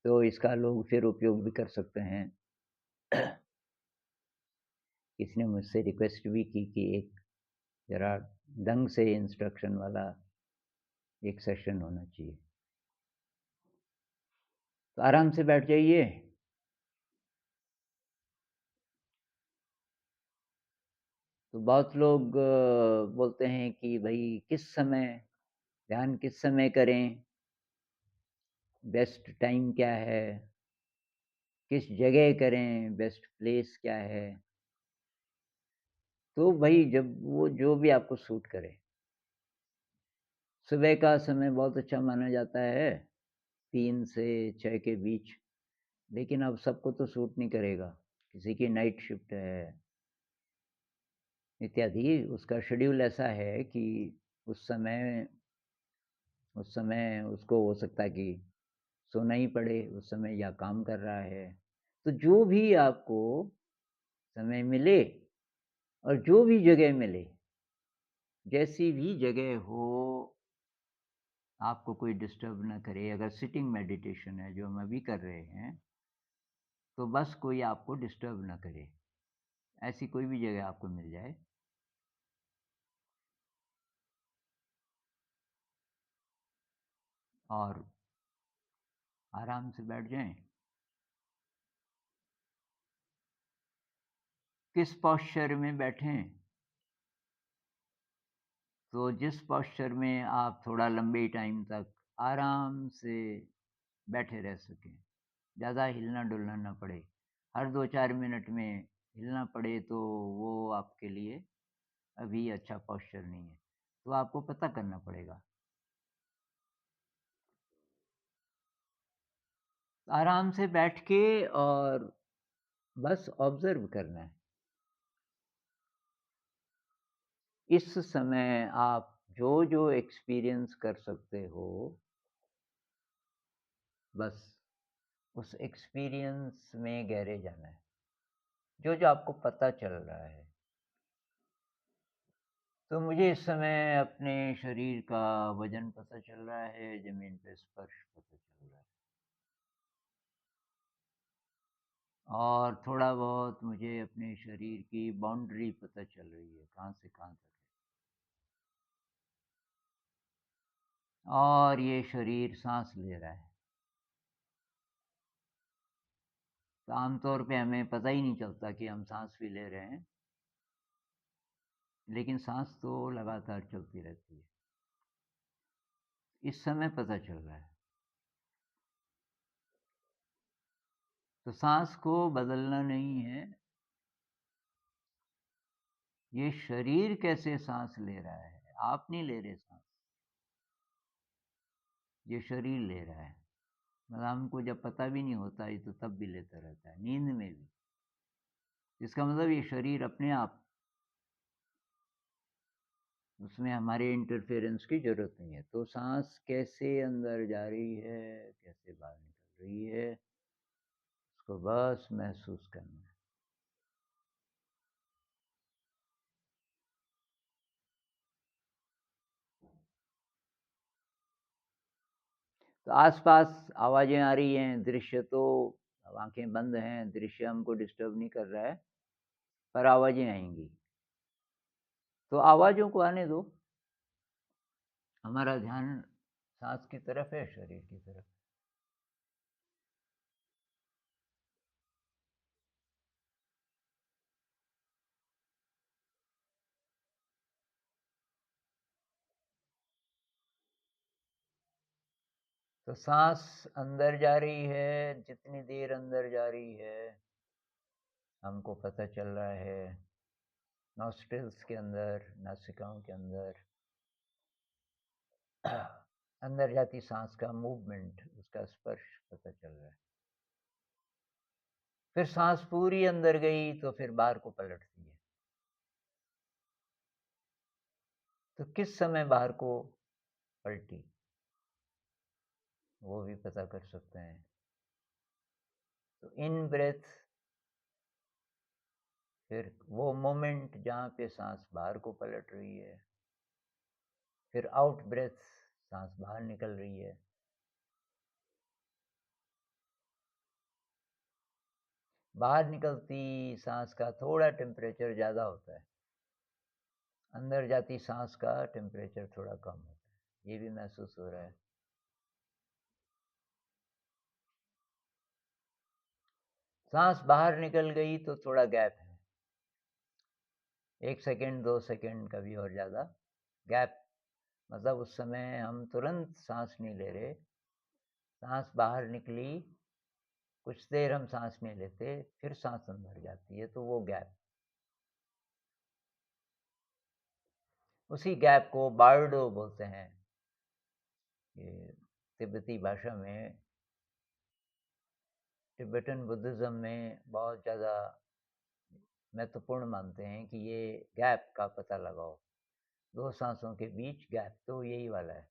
तो इसका लोग फिर उपयोग भी कर सकते हैं। किसी ने मुझसे रिक्वेस्ट भी की कि एक ज़रा ढंग से इंस्ट्रक्शन वाला एक सेशन होना चाहिए। तो आराम से बैठ जाइए। तो बहुत लोग बोलते हैं कि भई किस समय ध्यान किस समय करें? बेस्ट टाइम क्या है? किस जगह करें? बेस्ट प्लेस क्या है? तो भई जब वो जो भी आपको सूट करे। सुबह का समय बहुत अच्छा माना जाता है, 3 से 6 के बीच, लेकिन अब सबको तो सूट नहीं करेगा। किसी की नाइट शिफ्ट है इत्यादि, उसका शेड्यूल ऐसा है कि उस समय उस समय उसको हो सकता है कि सोना ही पड़े उस समय या काम कर रहा है। तो जो भी आपको समय मिले और जो भी जगह मिले, जैसी भी जगह हो, आपको कोई डिस्टर्ब ना करे। अगर सिटिंग मेडिटेशन है जो हम अभी कर रहे हैं, तो बस कोई आपको डिस्टर्ब ना करे। ऐसी कोई भी जगह आपको मिल जाए और आराम से बैठ जाएँ। किस पोस्चर में बैठें? तो जिस पोस्चर में आप थोड़ा लंबे टाइम तक आराम से बैठे रह सकें, ज़्यादा हिलना-डुलना ना पड़े। हर 2-4 मिनट में हिलना पड़े तो वो आपके लिए अभी अच्छा पोस्चर नहीं है। तो आपको पता करना पड़ेगा। आराम से बैठ के और बस ऑब्ज़र्व करना है। इस समय आप जो-जो एक्सपीरियंस कर सकते हो, बस उस एक्सपीरियंस में गहरे जाना है। जो-जो आपको पता चल रहा है। तो मुझे इस समय अपने शरीर का वज़न पता चल रहा है, ज़मीन पे स्पर्श पता चल रहा है। और थोड़ा बहुत मुझे अपने शरीर की बाउंड्री पता चल रही है, कहाँ से कहाँ तक है। और ये शरीर साँस ले रहा है। तो आम तौर पे हमें पता ही नहीं चलता कि हम साँस भी ले रहे हैं, लेकिन साँस तो लगातार चलती रहती है। इस समय पता चल रहा है। तो साँस को बदलना नहीं है, ये शरीर कैसे साँस ले रहा है, आप नहीं ले रहे साँस, ये शरीर ले रहा है। मतलब हमको जब पता भी नहीं होता ये तो तब भी लेता रहता है, नींद में भी। इसका मतलब ये शरीर अपने आप उसमें हमारे इंटरफेरेंस की ज़रूरत नहीं है। तो साँस कैसे अंदर जा रही है, कैसे बाहर निकल रही है, उसको बस महसूस करना है। तो आस-पास आवाज़ें आ रही हैं, दृश्य तो अब आँखें बंद हैं, दृश्य हमको डिस्टर्ब नहीं कर रहा है, पर आवाज़ें आएँगी। तो आवाज़ों को आने दो, हमारा ध्यान साँस की तरफ है, शरीर की तरफ। तो साँस अंदर जा रही है, जितनी देर अंदर जा रही है, हमको पता चल रहा है, नॉस्ट्रिल्स के अंदर, नासिकाओं के अंदर अंदर जाती साँस का मूवमेंट, उसका स्पर्श पता चल रहा है। फिर साँस पूरी अंदर गई तो फिर बाहर को पलटती है। तो किस समय बाहर को पलटी, वो भी पता कर सकते हैं। तो इन ब्रेथ फिर वो मोमेंट जहाँ पे साँस बाहर को पलट रही है, फिर आउट ब्रेथ साँस बाहर निकल रही है। बाहर निकलती सांस का थोड़ा टेम्परेचर ज़्यादा होता है, अंदर जाती सांस का टेम्परेचर थोड़ा कम होता है, ये भी महसूस हो रहा है। सांस बाहर निकल गई तो थोड़ा गैप है, 1 सेकंड 2 सेकंड कभी और ज़्यादा गैप, मतलब उस समय हम तुरंत सांस नहीं ले रहे, सांस बाहर निकली, कुछ देर हम सांस नहीं लेते, फिर सांस अंदर जाती है, तो वो गैप, उसी गैप को बार्डो बोलते हैं। ये तिब्बती भाषा में, तिब्बतन बुद्धिज़्म में बहुत ज़्यादा महत्वपूर्ण मानते हैं कि ये गैप का पता लगाओ, 2 सांसों के बीच गैप, तो यही वाला है।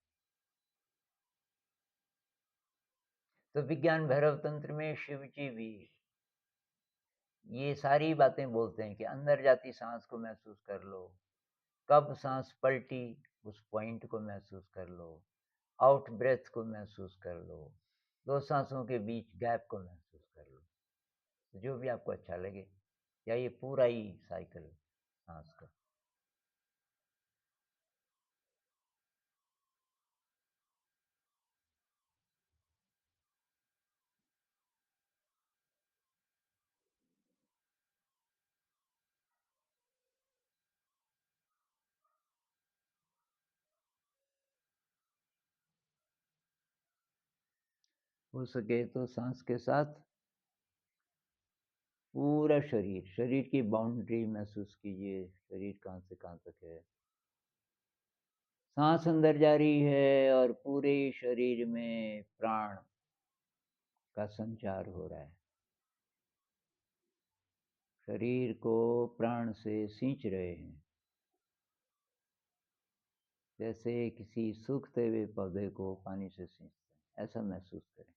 तो विज्ञान भैरव तंत्र में शिव जी भी ये सारी बातें बोलते हैं कि अंदर जाती सांस को महसूस कर लो, कब सांस पलटी उस पॉइंट को महसूस कर लो, आउट ब्रेथ को महसूस कर लो, 2 सांसों के बीच गैप को महसूस कर लो, जो भी आपको अच्छा लगे, या ये पूरा ही साइकिल सांस का। हो सके तो सांस के साथ पूरा शरीर, शरीर की बाउंड्री महसूस कीजिए, शरीर कहाँ से कहाँ तक है। सांस अंदर जा रही है और पूरे शरीर में प्राण का संचार हो रहा है, शरीर को प्राण से सींच रहे हैं, जैसे किसी सूखते हुए पौधे को पानी से सींचते हैं, ऐसा महसूस करें।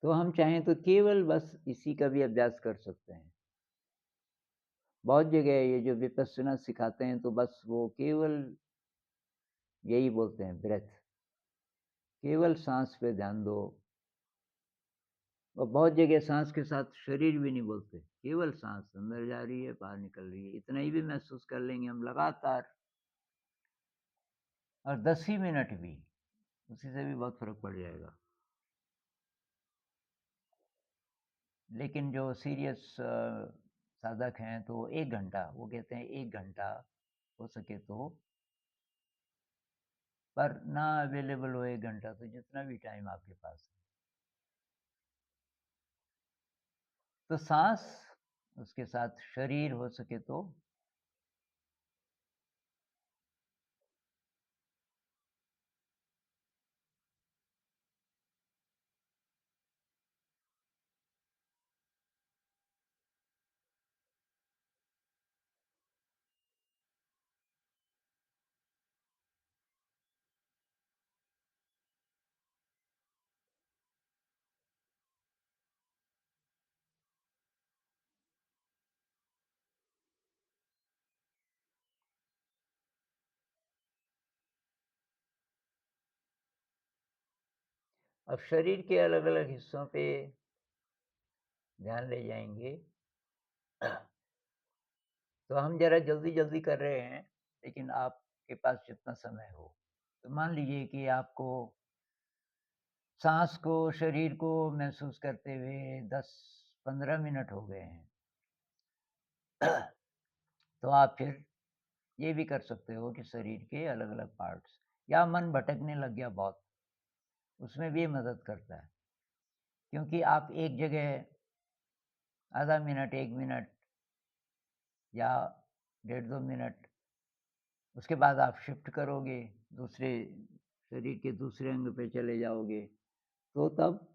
तो हम चाहें तो केवल बस इसी का भी अभ्यास कर सकते हैं। बहुत जगह ये जो विपश्यना सिखाते हैं तो बस वो केवल यही बोलते हैं, ब्रेथ, केवल सांस पे ध्यान दो। और बहुत जगह सांस के साथ शरीर भी नहीं बोलते, केवल सांस अंदर जा रही है बाहर निकल रही है, इतना ही भी महसूस कर लेंगे हम लगातार, और 10 ही मिनट भी, उसी से भी बहुत फर्क पड़ जाएगा। लेकिन जो सीरियस साधक हैं तो 1 घंटा, वो कहते हैं 1 घंटा हो सके तो, पर ना अवेलेबल हो 1 घंटा तो जितना भी टाइम आपके पास है। तो सांस, उसके साथ शरीर हो सके तो, अब शरीर के अलग-अलग हिस्सों पे ध्यान ले जाएँगे। तो हम ज़रा जल्दी-जल्दी कर रहे हैं, लेकिन आपके पास जितना समय हो। तो मान लीजिए कि आपको साँस को, शरीर को महसूस करते हुए 10-15 मिनट हो गए हैं। तो आप फिर ये भी कर सकते हो कि शरीर के अलग-अलग पार्ट्स, या मन भटकने लग गया बहुत, उसमें भी ये मदद करता है। क्योंकि आप एक जगह आधा मिनट, 1 मिनट या डेढ़ 2 मिनट, उसके बाद आप शिफ्ट करोगे, दूसरे शरीर के दूसरे अंग पे चले जाओगे, तो तब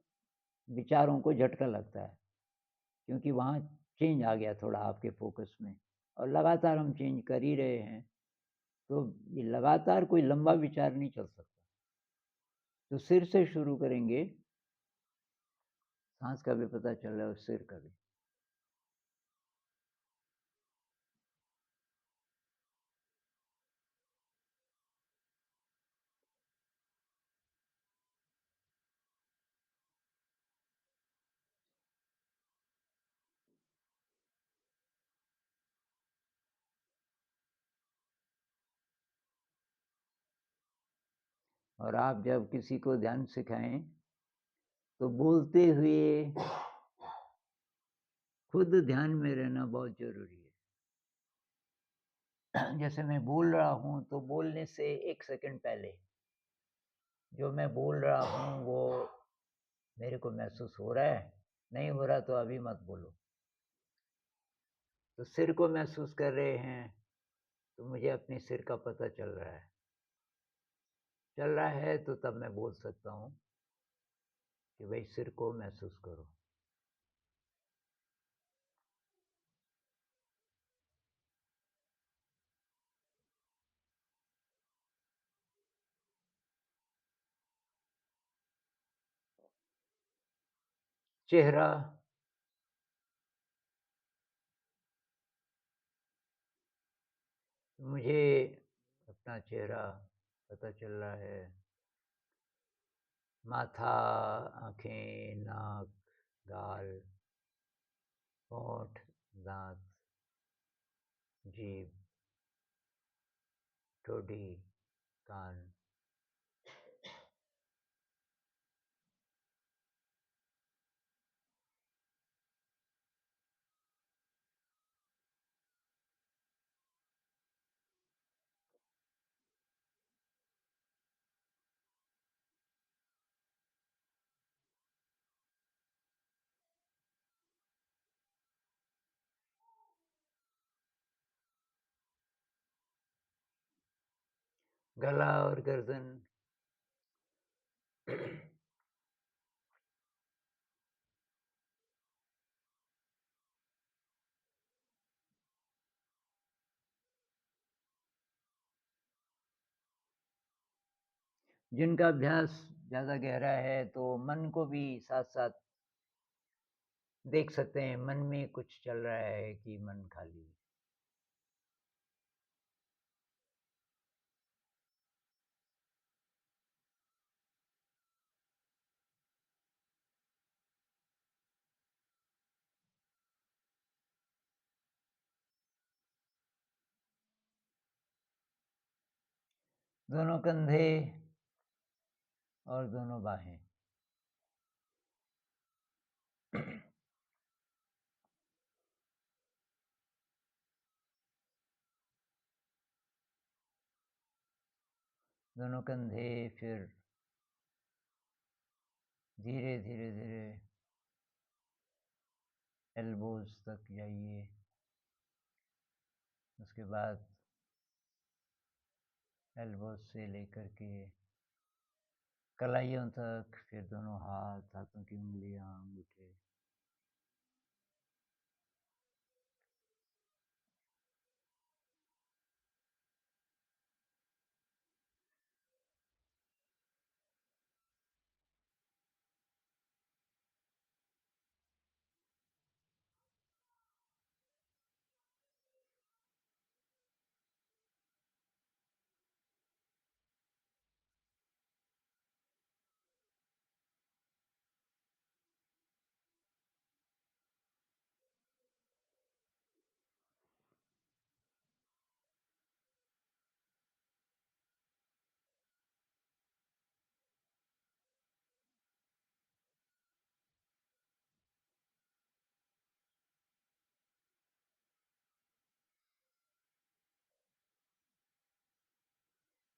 विचारों को झटका लगता है, क्योंकि वहाँ चेंज आ गया थोड़ा आपके फ़ोकस में, और लगातार हम चेंज कर ही रहे हैं, तो ये लगातार कोई लंबा विचार नहीं चल सकता। तो सिर से शुरू करेंगे, साँस का भी पता चल रहा है और सिर का भी। और आप जब किसी को ध्यान सिखाएँ, तो बोलते हुए खुद ध्यान में रहना बहुत ज़रूरी है। जैसे मैं बोल रहा हूँ, तो बोलने से 1 सेकंड पहले जो मैं बोल रहा हूँ, वो मेरे को महसूस हो रहा है? नहीं हो रहा तो अभी मत बोलो। तो सिर को महसूस कर रहे हैं, तो मुझे अपने सिर का पता चल रहा है। चल रहा है तो तब मैं बोल सकता हूँ कि भई सिर को महसूस करो। चेहरा, मुझे अपना चेहरा पता चल रहा है। माथा, आँखें, नाक, गाल, होंठ, दाँत, जीभ, ठोड़ी, कान। गला और गर्दन। जिनका अभ्यास ज़्यादा गहरा है, तो मन को भी साथ-साथ देख सकते हैं, मन में कुछ चल रहा है कि मन खाली है। दोनों कंधे और दोनों बाहें। दोनों कंधे, फिर धीरे, धीरे, धीरे एल्बोज़ तक जाइए। उसके बाद एल्बोज़ से लेकर के कलाइयों तक, फिर दोनों हाथ, हाथों की उँगलियाँ, अंगूठे।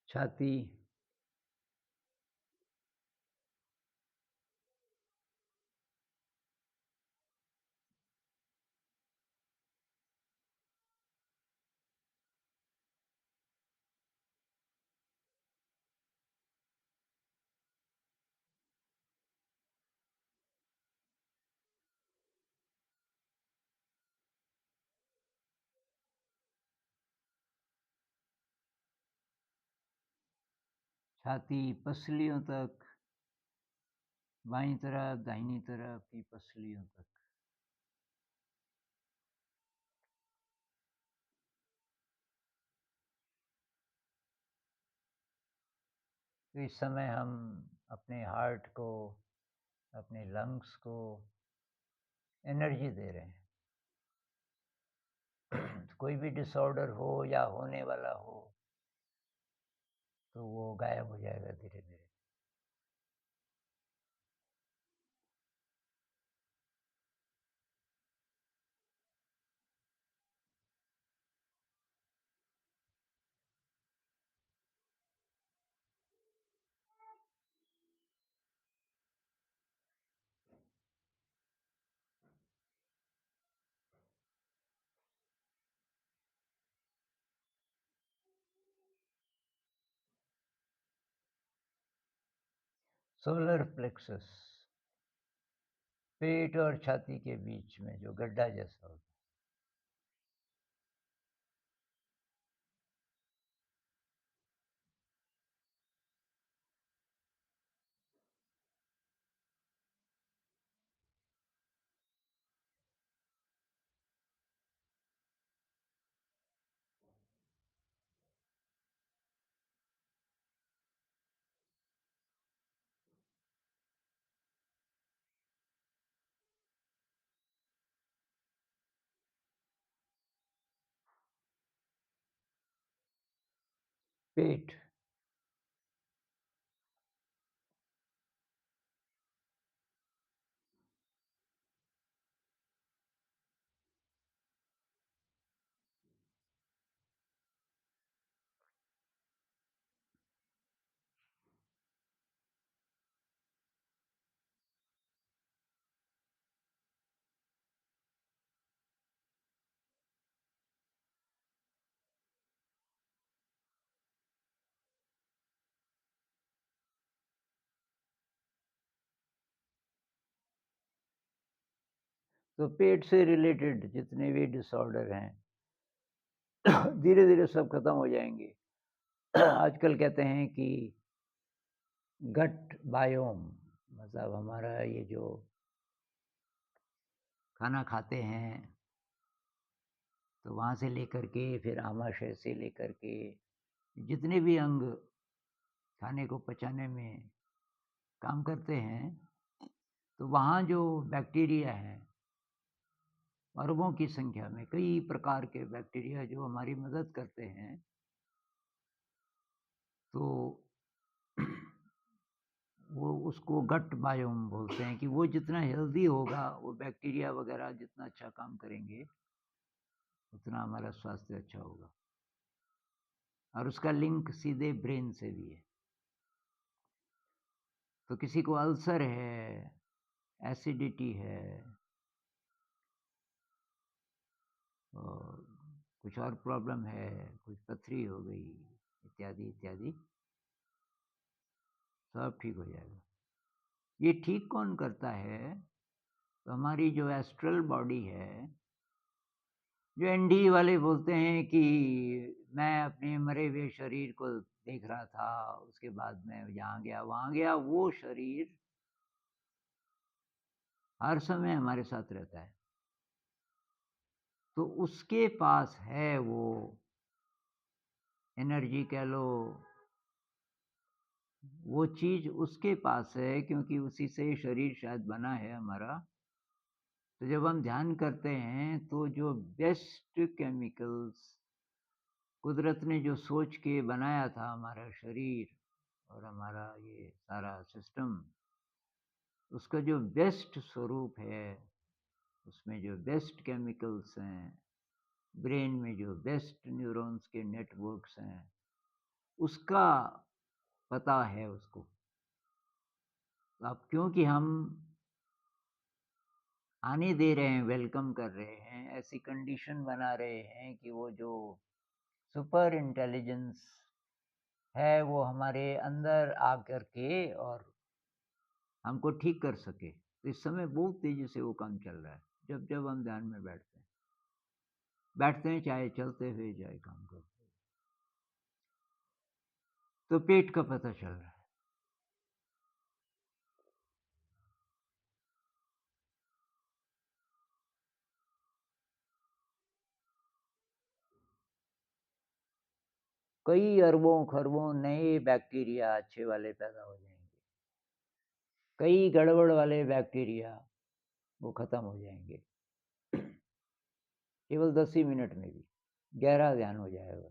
छाती, छाती पसलियों तक, बाईं तरफ दाहिनी तरफ की पसलियों तक। तो इस समय हम अपने हार्ट को, अपने लंग्स को एनर्जी दे रहे हैं। कोई भी डिसऑर्डर हो या होने वाला हो तो वो गायब हो जाएगा धीरे धीरे। सोलर प्लेक्सस, पेट और छाती के बीच में जो गड्ढा जैसा होता है। पेट, तो पेट से रिलेटेड जितने भी डिसऑर्डर हैं धीरे धीरे सब खत्म हो जाएंगे। आजकल कहते हैं कि गट बायोम, मतलब हमारा ये जो खाना खाते हैं तो वहाँ से लेकर के फिर आमाशय से लेकर के जितने भी अंग खाने को पचाने में काम करते हैं, तो वहाँ जो बैक्टीरिया हैं, अरबों की संख्या में कई प्रकार के बैक्टीरिया जो हमारी मदद करते हैं, तो वो उसको गट बायोम बोलते हैं कि वो जितना हेल्दी होगा, वो बैक्टीरिया वगैरह जितना अच्छा काम करेंगे, उतना हमारा स्वास्थ्य अच्छा होगा। और उसका लिंक सीधे ब्रेन से भी है। तो किसी को अल्सर है, एसिडिटी है, और कुछ और प्रॉब्लम है, कुछ पथरी हो गई, इत्यादि इत्यादि, सब ठीक हो जाएगा। ये ठीक कौन करता है? तो हमारी जो एस्ट्रल बॉडी है, जो एनडी वाले बोलते हैं कि मैं अपने मरे हुए शरीर को देख रहा था, उसके बाद मैं यहाँ गया वहाँ गया, वो शरीर हर समय हमारे साथ रहता है। तो उसके पास है वो एनर्जी, कह लो, वो चीज उसके पास है, क्योंकि उसी से शरीर शायद बना है हमारा। तो जब हम ध्यान करते हैं तो जो बेस्ट केमिकल्स कुदरत ने जो सोच के बनाया था हमारा शरीर और हमारा ये सारा सिस्टम, उसका जो बेस्ट स्वरूप है, उसमें जो बेस्ट केमिकल्स हैं, ब्रेन में जो बेस्ट न्यूरॉन्स के नेटवर्क्स हैं, उसका पता है उसको। अब क्योंकि हम आने दे रहे हैं, वेलकम कर रहे हैं, ऐसी कंडीशन बना रहे हैं कि वो जो सुपर इंटेलिजेंस है वो हमारे अंदर आकर के और हमको ठीक कर सके। तो इस समय बहुत तेजी से वो काम चल रहा है। जब जब हम ध्यान में बैठते हैं, चाहे चलते हुए, चाहे काम करते हुए। तो पेट का पता चल रहा है। कई अरबों-खरबों नए बैक्टीरिया अच्छे वाले पैदा हो जाएँगे। कई गड़बड़ वाले बैक्टीरिया वो खत्म हो जाएँगे, केवल 10 ही मिनट में भी। गहरा ध्यान हो जाएगा।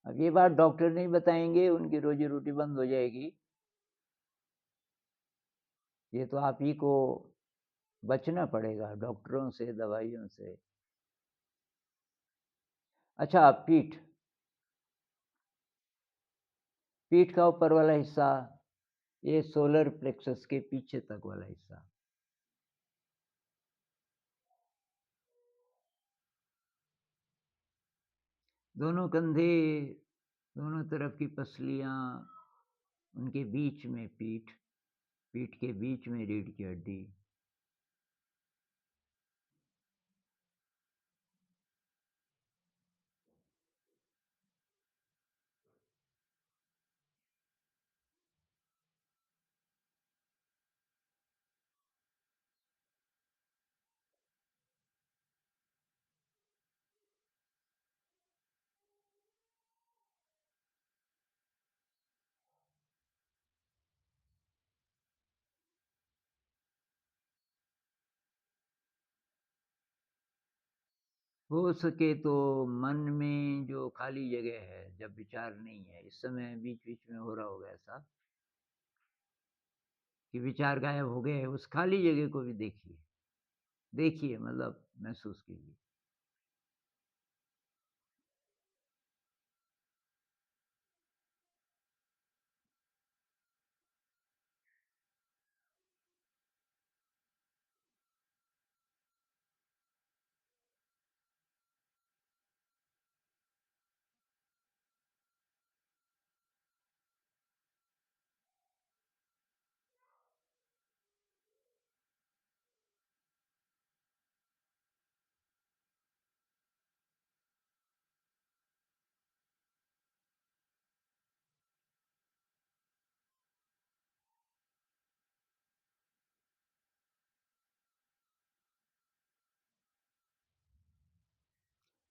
अब ये बात डॉक्टर नहीं बताएँगे, उनकी रोज़ी-रोटी बंद हो जाएगी। ये तो आप ही को बचना पड़ेगा डॉक्टरों से, दवाइयों से। अच्छा पीठ का ऊपर वाला हिस्सा, ये सोलर प्लेक्सस के पीछे तक वाला हिस्सा। दोनों कंधे, दोनों तरफ की पसलियाँ, उनके बीच में पीठ, पीठ के बीच में रीढ़ की हड्डी। हो सके तो मन में जो खाली जगह है, जब विचार नहीं है, इस समय बीच-बीच में हो रहा होगा ऐसा कि विचार गायब हो गए, उस खाली जगह को भी देखिए। देखिए मतलब महसूस कीजिए।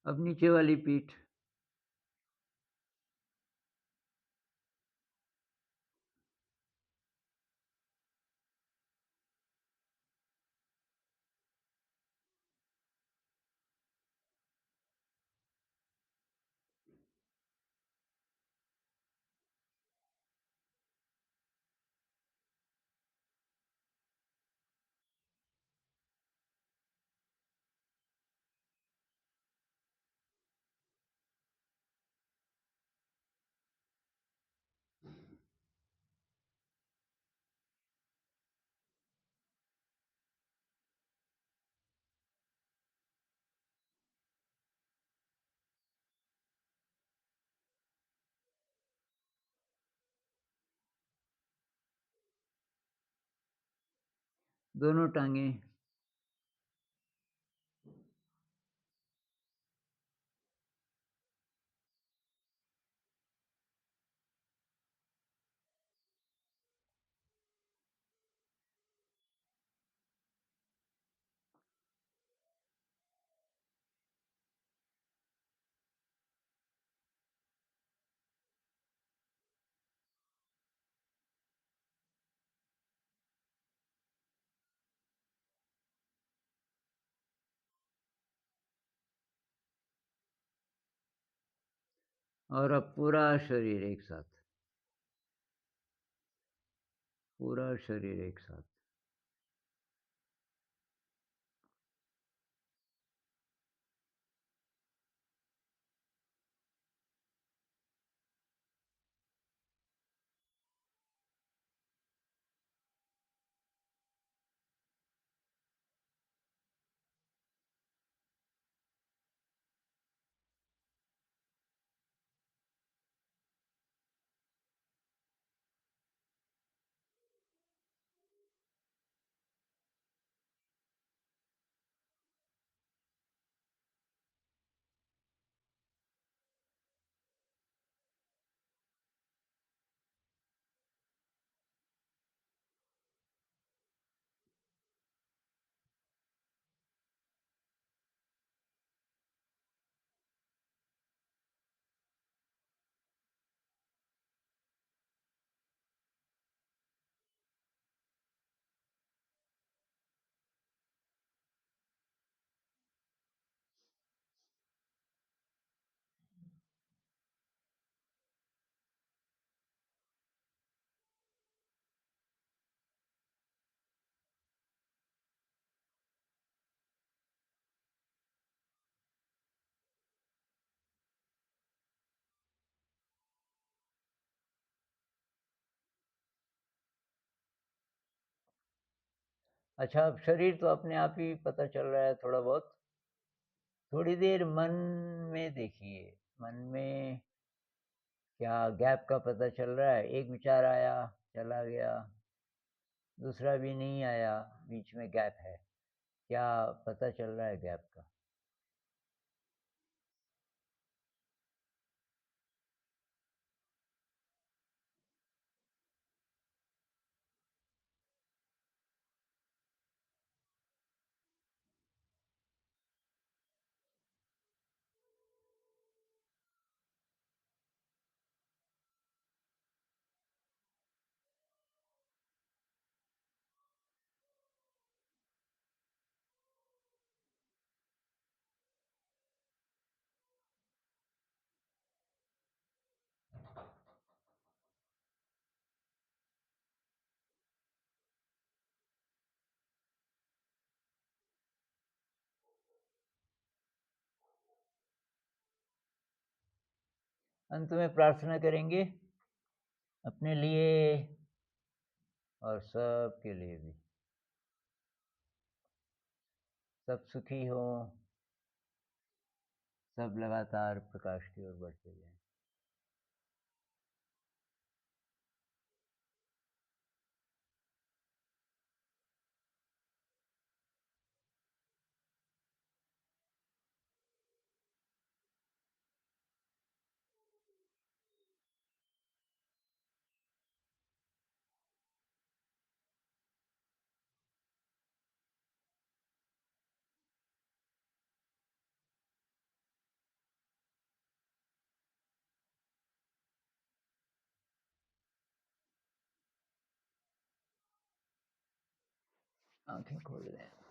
अब नीचे वाली पीठ, दोनों टाँगें, और अब पूरा शरीर एक साथ, पूरा शरीर एक साथ। अच्छा, अब शरीर तो अपने आप ही पता चल रहा है थोड़ा बहुत। थोड़ी देर मन में देखिए, मन में क्या गैप का पता चल रहा है? एक विचार आया, चला गया, दूसरा भी नहीं आया, बीच में गैप है। क्या पता चल रहा है गैप का? अंत में प्रार्थना करेंगे अपने लिए और सबके लिए भी। सब सुखी हो, सब लगातार प्रकाश की ओर बढ़ते जाएं। आंखें खोल लें।